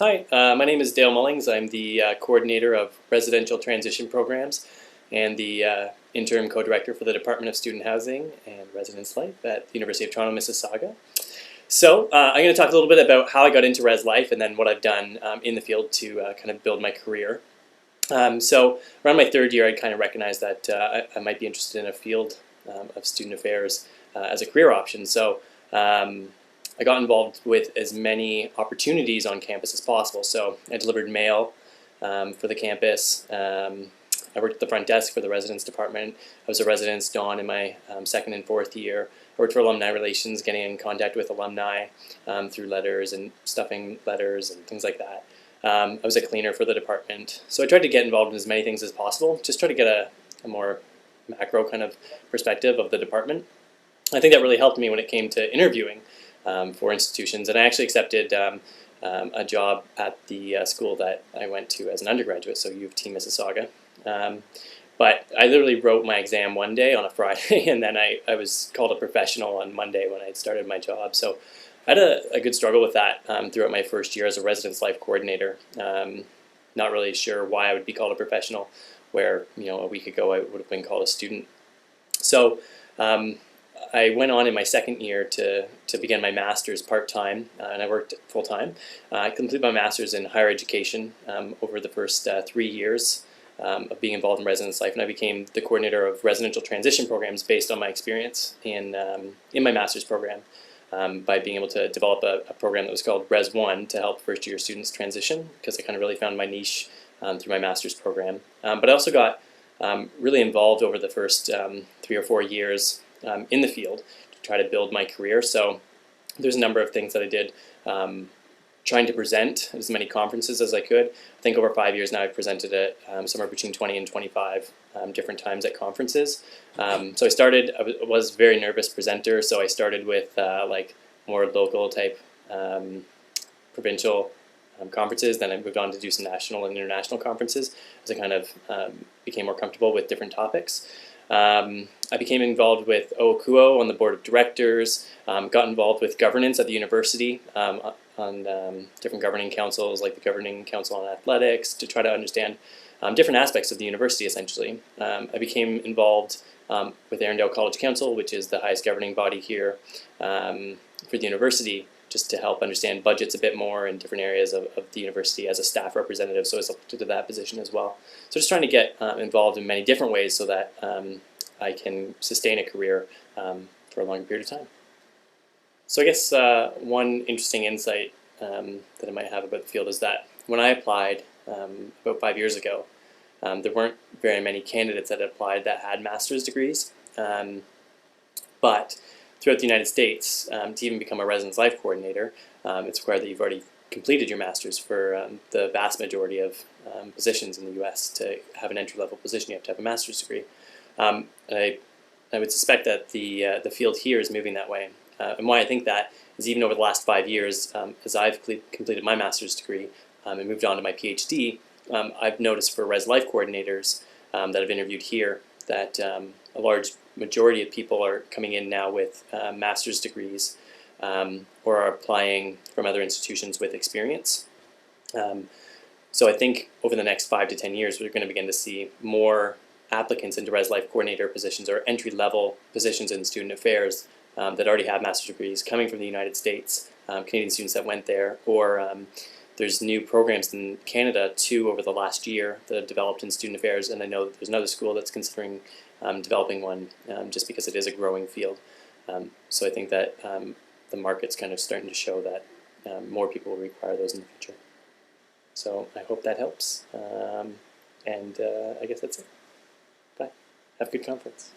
Hi, my name is Dale Mullings. I'm the Coordinator of Residential Transition Programs and the Interim Co-Director for the Department of Student Housing and Residence Life at the University of Toronto, Mississauga. So I'm going to talk a little bit about how I got into Res Life and then what I've done in the field to kind of build my career. So around my third year, I kind of recognized that I might be interested in a field of student affairs as a career option. So I got involved with as many opportunities on campus as possible. So I delivered mail for the campus. I worked at the front desk for the residence department. I was a residence don in my second and fourth year. I worked for alumni relations, getting in contact with alumni through letters and stuffing letters and things like that. I was a cleaner for the department. So I tried to get involved in as many things as possible, just try to get a more macro kind of perspective of the department. I think that really helped me when it came to interviewing for institutions, and I actually accepted a job at the school that I went to as an undergraduate, so U of T Mississauga. But I literally wrote my exam one day on a Friday, and then I was called a professional on Monday when I started my job. So I had a good struggle with that throughout my first year as a residence life coordinator. Not really sure why I would be called a professional, where a week ago I would have been called a student. So I went on in my second year to begin my master's part-time, and I worked full-time. I completed my master's in higher education over the first 3 years of being involved in residence life, and I became the coordinator of residential transition programs based on my experience in my master's program by being able to develop a program that was called Res 1 to help first-year students transition, because I kind of really found my niche through my master's program. But I also got really involved over the first 3 or 4 years in the field to try to build my career. So there's a number of things that I did, trying to present as many conferences as I could. I think over 5 years now I've presented at somewhere between 20 and 25 different times at conferences. So I was a very nervous presenter, so I started with like more local type provincial conferences. Then I moved on to do some national and international conferences as I kind of became more comfortable with different topics. I became involved with OAKUO on the board of directors, got involved with governance at the university on different governing councils, like the Governing Council on Athletics, to try to understand different aspects of the university, essentially. I became involved with Arundel College Council, which is the highest governing body here for the university, just to help understand budgets a bit more in different areas of the university as a staff representative, so I was elected to that position as well. So just trying to get involved in many different ways so that I can sustain a career for a longer period of time. So I guess one interesting insight that I might have about the field is that when I applied about 5 years ago, there weren't very many candidates that applied that had master's degrees. But throughout the United States, to even become a residence life coordinator, it's required that you've already completed your master's for the vast majority of positions in the US. To have an entry-level position, you have to have a master's degree. I would suspect that the field here is moving that way. And why I think that is even over the last 5 years, as I've completed my master's degree and moved on to my PhD, I've noticed for Res Life coordinators that I've interviewed here that a large majority of people are coming in now with master's degrees or are applying from other institutions with experience. So I think over the next 5 to 10 years, we're going to begin to see more applicants into Res Life coordinator positions or entry-level positions in student affairs that already have master's degrees coming from the United States, Canadian students that went there, or there's new programs in Canada too over the last year that have developed in student affairs, and I know that there's another school that's considering developing one just because it is a growing field. So I think that the market's kind of starting to show that more people will require those in the future. So I hope that helps, and I guess that's it. Bye. Have a good conference.